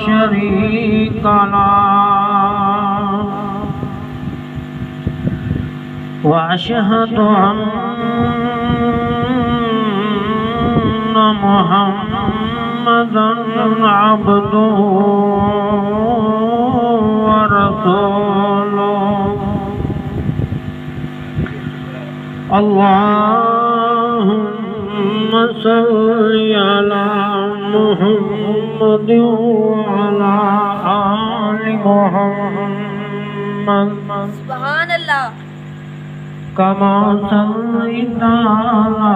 شريك له وأشهد أن محمدًا عبده ورسوله اللهم صل على محمد وعلى آل محمد سبحان اللہ كما صليت على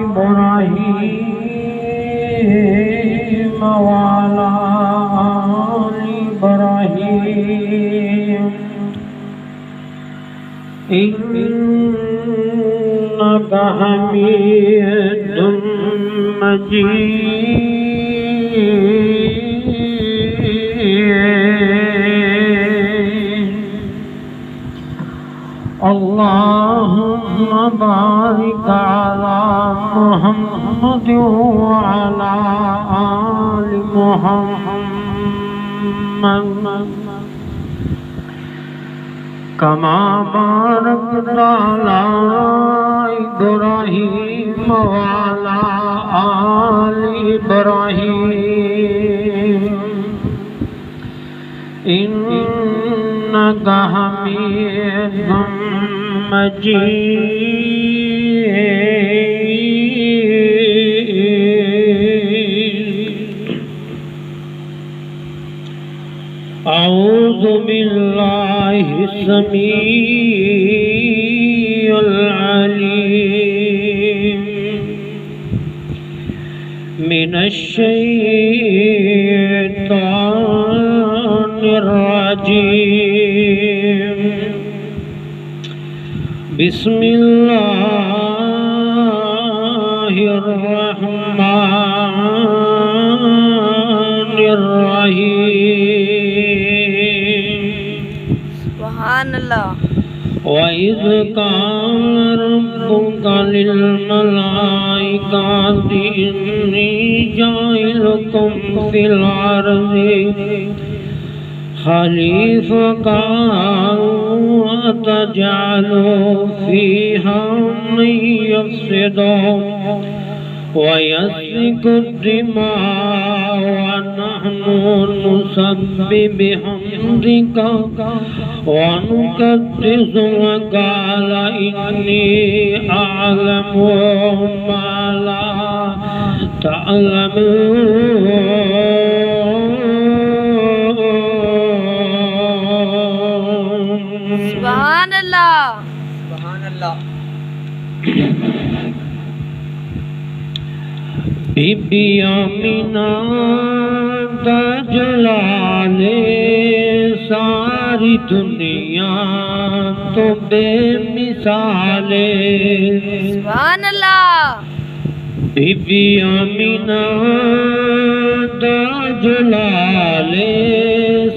إبراهيم وعلى آل إبراهيم إنك حميد مجيد اللهم بارك على محمد وعلى آل محمد كما باركت على إبراهيم وعلى آل إبراهيم إنك حميد مجيد أعوذ بالله السميع العليم من الشيطان الرجيم بسم الله الرحمن الرحيم سبحان اللہ وَإِذْ قَالَ رَبُّكَ لِلْمَلَائِكَةِ إِنِّي جَاعِلٌ فِي الْأَرْضِ خَلِيفَةً أَتَجْعَلُ فِيهَا مَن يُفْسِدُ وَيَسْفِكُ الدِّمَاءَ وَنَحْنُ نُسَبِّحُ بِحَمْدِكَ وَنُقَدِّسُ لَكَ قَالَ إِنِّي أَعْلَمُ مَا لَا تَعْلَمُونَ سبحان اللہ سبحان اللہ بی بی آمینہ دا جلالے ساری دنیا تو بے مثالے سبحان اللہ بی بی آمینہ دا جلالے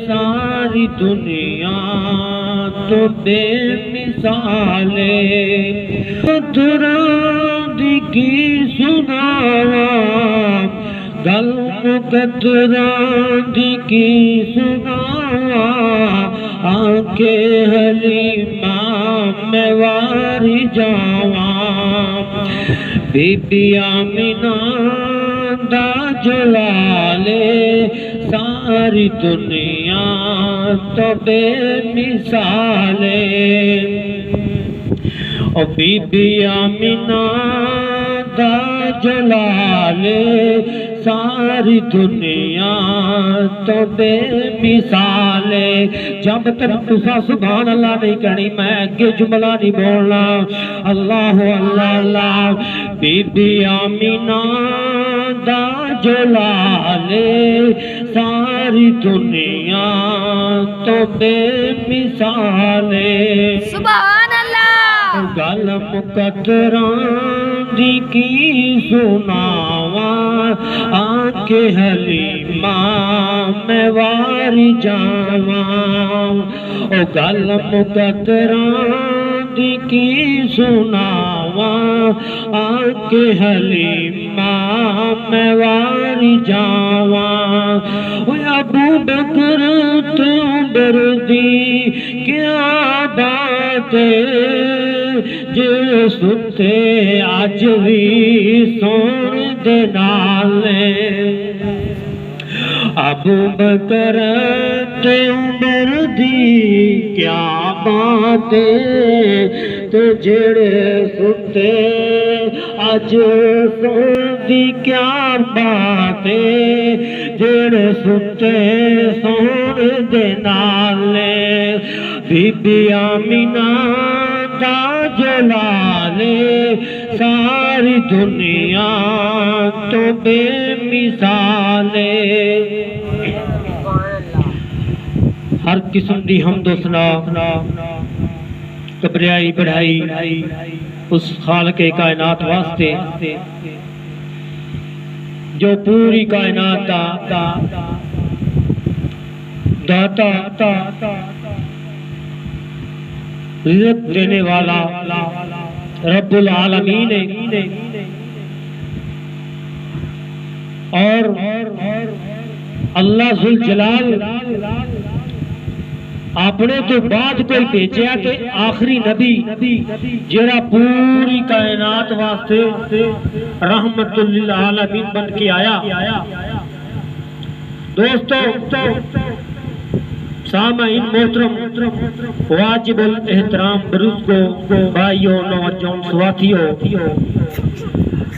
ساری دنیا تو بے مثالے قدران دی کی سناوا گل مقدران دی کی سناوا آنکھے حلیمہ میں واری جاواں بی بی آمینہ دا جلالے ساری دنیا تو بے مثالے او بی بی آمینہ دا جلالے ساری دنیا تو بے مثالے جب تک تسا سبحان اللہ نہیں کہنی میں اگے جملہ نہیں بولنا اللہ اللہ اللہ بی بی آمینہ دا جلالے ساری دنیا تو بے مثالے سبحان اللہ گل مقدران دی کی سناواں آنکھ حلیمہ میں واری جاواں او گل مقدران دی کی سناواں آنکھ حلیمہ میں واری جاواں او ابو بکر تو عمر دی کیا بات جے ستے اج وی سون دے نال ابو بکر تے عمر دی کیا بات تے جڑے ستے اج سون دی کیا بات جڑے ستے سون دے نال بی بی آمینہ دا جلال ساری دنیا تو بے مثال ہر قسم دی حمد و ثنا کبریائی بڑھائی اس خالق کائنات واسطے جو پوری کائنات دا داتا رزق دینے والا رب العالمین ہے اور اللہ ذوالجلال اپنے تو بعد کوئی بھیجیا کہ آخری نبی جڑا پوری کائنات واسطے رحمت للعالمین بن کے آیا دوستو سامعین محترم واجب الاحترام بزرگوں بھائیوں نوجوان ساتھیوں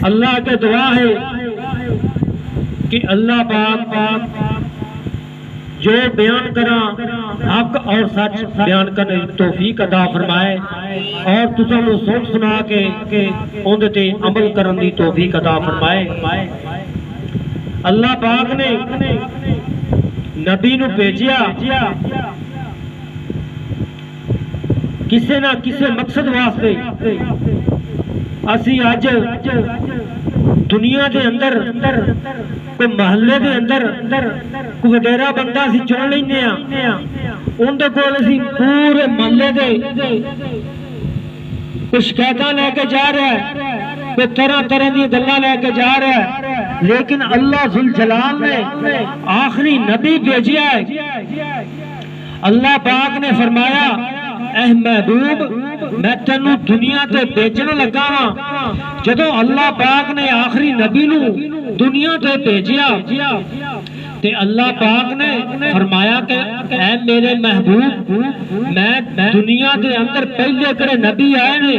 اللہ کے دعا ہے کہ اللہ پاک جو بیان کرا حق اور سچ بیان کرنے توفیق عطا فرمائے اور تساں نوں سن سنا کے اون تے عمل کرن دی توفیق عطا فرمائے اللہ پاک نے نبی نو بھیجیا کسے نہ کسے مقصد واسطے اسی اج دنیا دے اندر کوئی محلے دے اندر کوئی وڈیرا بندہ اسی چن لینے ان دے کول اسی پورے محلے دے کوئی شکایتاں لے کے جا رہا ہے کوئی طرح دی گلاں لے کے جا رہا ہے لیکن اللہ ذوالجلال نے آخری نبی بھیجیا ہے اللہ پاک نے فرمایا اے محبوب میں تینوں دنیا تے بھیجن لگا ہاں جدوں اللہ پاک نے آخری نبی نو دنیا تے بھیجیا تے اللہ پاک نے فرمایا کہ اے میرے محبوب میں دنیا دے اندر پہلے کرے نبی آئے نے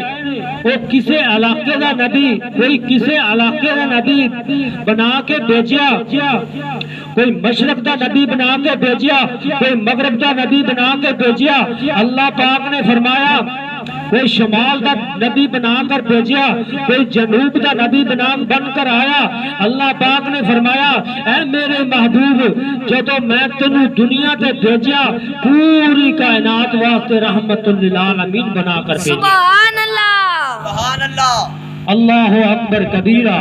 وہ کسے علاقے دا نبی کوئی کسے علاقے دا نبی بنا کے بھیجیا کوئی مشرق دا نبی بنا کے بھیجیا کوئی مغرب دا نبی بنا کے بھیجیا اللہ پاک نے فرمایا کوئی شمال دا نبی بنا کر بھیجیا کوئی جنوب دا نبی بن کر آیا اللہ پاک نے فرمایا اے میرے محبوب جدو میں تینوں دنیا تے بھیجیا پوری کائنات واسطے رحمت للعالمین بنا کر بھیجیا سبحان اللہ سبحان اللہ اللہ اکبر کبیرہ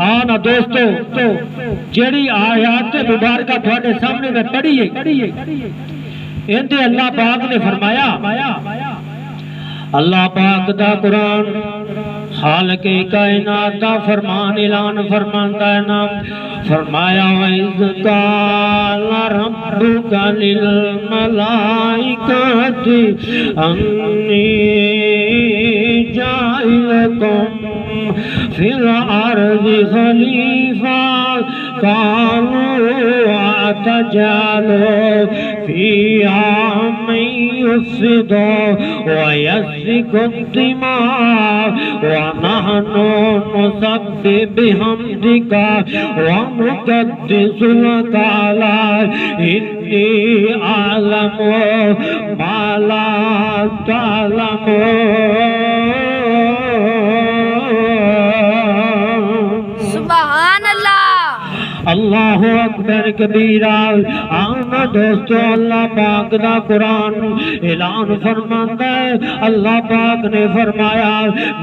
آنا دوستو جڑی آیات مبارکہ تھوڑے سامنے میں پڑھی ہے اندے اللہ پاک نے فرمایا اللہ پاک دا قرآن خالق کائنات دا فرمان اعلان فرماندا ہے نا فرمایا وَإِذْ قَالَ رَبُّكَ لِلْمَلَائِكَةِ أَنِّي جَاعِلٌ فِي الْأَرْضِ خَلِيفَةً قَالُوا أَتَجْعَلُ فِيهَا مَن يُفْسِدُ وَيَسْفِكُ الدِّمَاءَ وَنَحْنُ نُسَبِّحُ بِحَمْدِكَ وَنُقَدِّسُ لَكَ إِنِّي أَعْلَمُ مَا لَا تَعْلَمُونَ سبحان اللہ اللہ اکبر کبیرہ آنا دوستو اللہ پاک دا قرآن اعلان فرماندا ہے اللہ پاک نے فرمایا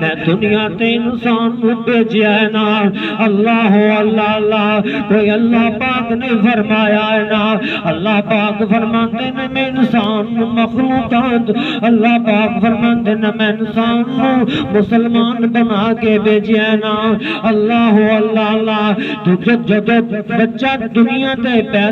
میں دنیا تے انسان نو بھیجیا ہے نا اللہ اللہ کوئی اللہ پاک نے فرمایا ہے نا اللہ پاک فرماندے نے میں انسان مخلوقات اللہ پاک فرماندے نے میں انسان مسلمان بنا کے بھیجیا ہے نا اللہ اللہ جدو بچہ دنیا تے